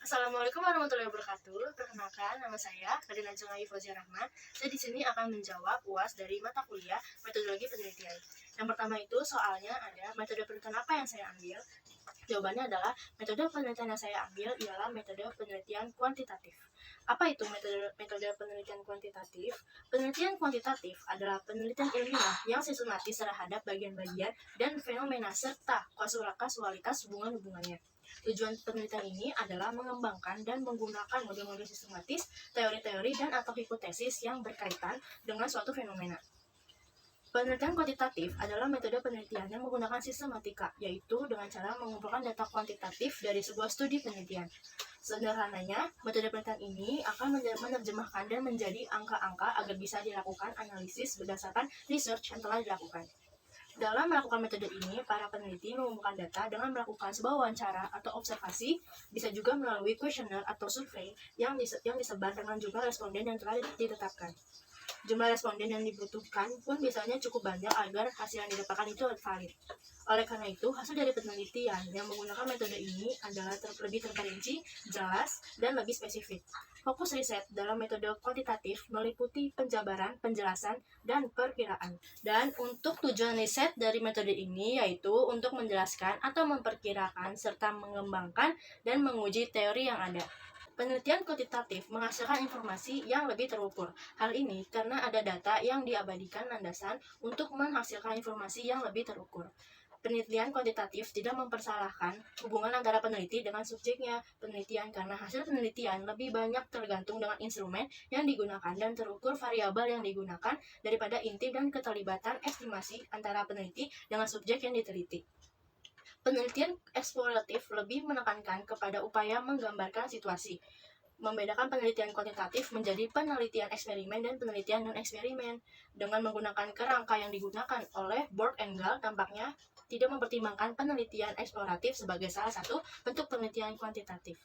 Assalamualaikum warahmatullahi wabarakatuh. Perkenalkan, nama saya Fadila Jungai Fauzia Rahma. Saya di sini akan menjawab UAS dari mata kuliah Metodologi Penelitian. Yang pertama itu soalnya ada metode penelitian apa yang saya ambil. Jawabannya adalah metode penelitian yang saya ambil ialah metode penelitian kuantitatif. Apa itu metode penelitian kuantitatif? Penelitian kuantitatif adalah penelitian ilmiah yang sistematis terhadap bagian-bagian dan fenomena serta kasualitas hubungan-hubungannya. Tujuan penelitian ini adalah mengembangkan dan menggunakan model-model sistematis, teori-teori, dan atau hipotesis yang berkaitan dengan suatu fenomena. Penelitian kuantitatif adalah metode penelitian yang menggunakan sistematika, yaitu dengan cara mengumpulkan data kuantitatif dari sebuah studi penelitian. Sederhananya, metode penelitian ini akan menerjemahkan dan menjadi angka-angka agar bisa dilakukan analisis berdasarkan research yang telah dilakukan. Dalam melakukan metode ini, para peneliti mengumpulkan data dengan melakukan sebuah wawancara atau observasi, bisa juga melalui kuesioner atau survei yang disebar dengan jumlah responden yang telah ditetapkan. Jumlah responden yang dibutuhkan pun biasanya cukup banyak agar hasil yang didapatkan itu valid. Oleh karena itu, hasil dari penelitian yang menggunakan metode ini adalah lebih terperinci, jelas, dan lebih spesifik. Fokus riset dalam metode kuantitatif meliputi penjabaran, penjelasan, dan perkiraan. Dan untuk tujuan riset dari metode ini yaitu untuk menjelaskan atau memperkirakan serta mengembangkan dan menguji teori yang ada. Penelitian kuantitatif menghasilkan informasi yang lebih terukur. Hal ini karena ada data yang diabadikan landasan untuk menghasilkan informasi yang lebih terukur. Penelitian kuantitatif tidak mempersalahkan hubungan antara peneliti dengan subjeknya penelitian karena hasil penelitian lebih banyak tergantung dengan instrumen yang digunakan dan terukur variabel yang digunakan daripada inti dan keterlibatan estimasi antara peneliti dengan subjek yang diteliti. Penelitian eksploratif lebih menekankan kepada upaya menggambarkan situasi. Membedakan penelitian kuantitatif menjadi penelitian eksperimen dan penelitian non-eksperimen. Dengan menggunakan kerangka yang digunakan oleh Borg and Gall, tampaknya tidak mempertimbangkan penelitian eksploratif sebagai salah satu bentuk penelitian kuantitatif.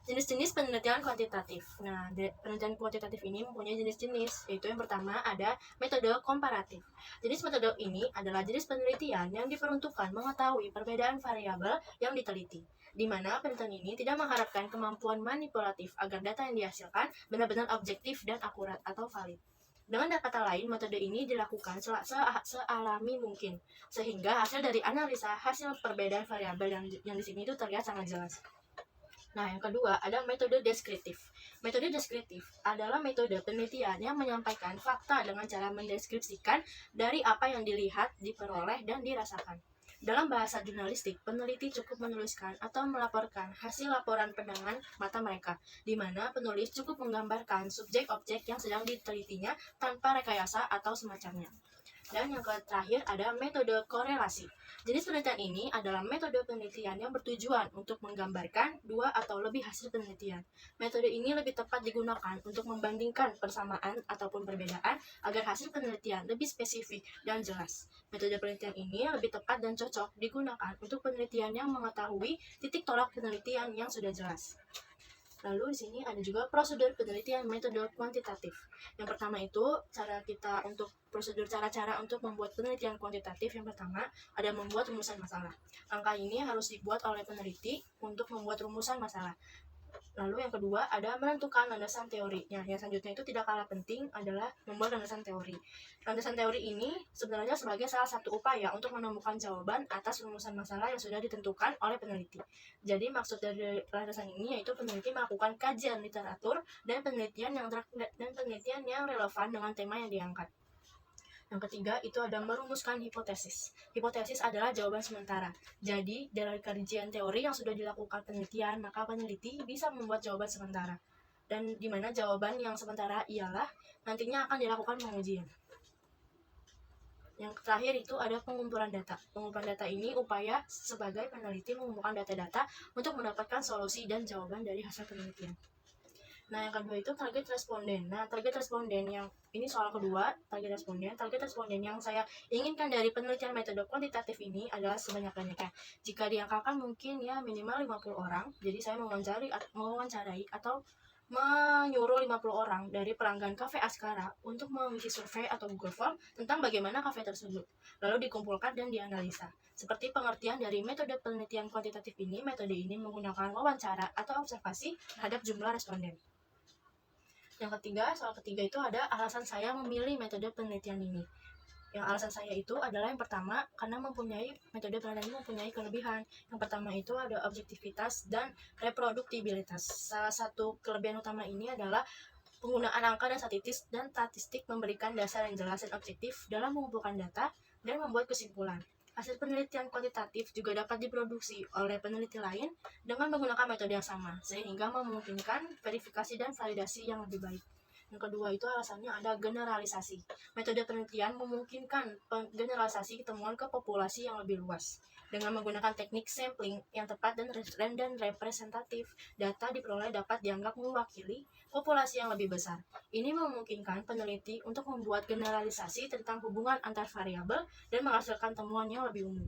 Jenis-jenis penelitian kuantitatif. Nah, penelitian kuantitatif ini mempunyai jenis-jenis, yaitu yang pertama ada metode komparatif. Jenis metode ini adalah jenis penelitian yang diperuntukkan mengetahui perbedaan variabel yang diteliti, di mana penelitian ini tidak mengharapkan kemampuan manipulatif agar data yang dihasilkan benar-benar objektif dan akurat atau valid. Dengan kata lain, metode ini dilakukan sealami mungkin, sehingga hasil dari analisa hasil perbedaan variabel yang di sini itu terlihat sangat jelas. Nah, yang kedua ada metode deskriptif. Metode deskriptif adalah metode penelitian yang menyampaikan fakta dengan cara mendeskripsikan dari apa yang dilihat, diperoleh, dan dirasakan. Dalam bahasa jurnalistik, peneliti cukup menuliskan atau melaporkan hasil laporan pandangan mata mereka, di mana penulis cukup menggambarkan subjek-objek yang sedang ditelitinya tanpa rekayasa atau semacamnya. Dan yang terakhir ada metode korelasi. Jenis penelitian ini adalah metode penelitian yang bertujuan untuk menggambarkan dua atau lebih hasil penelitian. Metode ini lebih tepat digunakan untuk membandingkan persamaan ataupun perbedaan agar hasil penelitian lebih spesifik dan jelas. Metode penelitian ini lebih tepat dan cocok digunakan untuk penelitian yang mengetahui titik tolak penelitian yang sudah jelas. Lalu di sini ada juga prosedur penelitian metode kuantitatif. Yang pertama itu cara-cara untuk membuat penelitian kuantitatif. Yang pertama ada membuat rumusan masalah. Langkah ini harus dibuat oleh peneliti untuk membuat rumusan masalah. Lalu yang kedua ada menentukan landasan teori. Yang selanjutnya itu tidak kalah penting adalah membuat landasan teori. Landasan teori ini sebenarnya sebagai salah satu upaya untuk menemukan jawaban atas rumusan masalah yang sudah ditentukan oleh peneliti. Jadi maksud dari landasan ini yaitu peneliti melakukan kajian literatur dan penelitian yang relevan dengan tema yang diangkat. Yang ketiga itu ada merumuskan hipotesis. Hipotesis adalah jawaban sementara. Jadi, dari kajian teori yang sudah dilakukan penelitian, maka peneliti bisa membuat jawaban sementara. Dan di mana jawaban yang sementara ialah nantinya akan dilakukan pengujian. Yang terakhir itu ada pengumpulan data. Pengumpulan data ini upaya sebagai peneliti mengumpulkan data-data untuk mendapatkan solusi dan jawaban dari hasil penelitian. Nah, yang kedua itu target responden. Nah, target responden yang ini soal kedua, target responden yang saya inginkan dari penelitian metode kuantitatif ini adalah sebanyak-banyaknya. Jika diangkakan mungkin ya minimal 50 orang. Jadi saya mewawancarai atau menyuruh 50 orang dari pelanggan Cafe Askara untuk mengisi survei atau Google Form tentang bagaimana kafe tersebut, lalu dikumpulkan dan dianalisa. Seperti pengertian dari metode penelitian kuantitatif ini, metode ini menggunakan wawancara atau observasi terhadap jumlah responden. Yang ketiga, soal ketiga itu ada alasan saya memilih metode penelitian ini. Yang alasan saya itu adalah yang pertama, karena metode penelitian ini mempunyai kelebihan. Yang pertama itu ada objektivitas dan reproduktibilitas. Salah satu kelebihan utama ini adalah penggunaan angka dan statistik memberikan dasar yang jelas dan objektif dalam mengumpulkan data dan membuat kesimpulan. Hasil penelitian kuantitatif juga dapat diproduksi oleh peneliti lain dengan menggunakan metode yang sama, sehingga memungkinkan verifikasi dan validasi yang lebih baik. Yang kedua itu alasannya ada generalisasi. Metode penelitian memungkinkan generalisasi temuan ke populasi yang lebih luas. Dengan menggunakan teknik sampling yang tepat dan representatif, data diperoleh dapat dianggap mewakili populasi yang lebih besar. Ini memungkinkan peneliti untuk membuat generalisasi tentang hubungan antar variabel dan menghasilkan temuan yang lebih umum.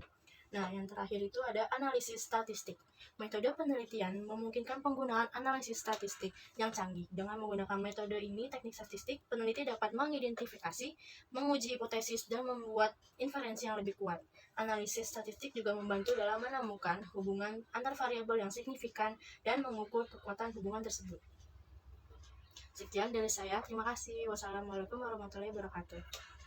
Nah, yang terakhir itu ada analisis statistik. Metode penelitian memungkinkan penggunaan analisis statistik yang canggih. Dengan menggunakan metode ini, teknik statistik, peneliti dapat mengidentifikasi, menguji hipotesis, dan membuat inferensi yang lebih kuat. Analisis statistik juga membantu dalam menemukan hubungan antar variabel yang signifikan dan mengukur kekuatan hubungan tersebut. Sekian dari saya, terima kasih. Wassalamualaikum warahmatullahi wabarakatuh.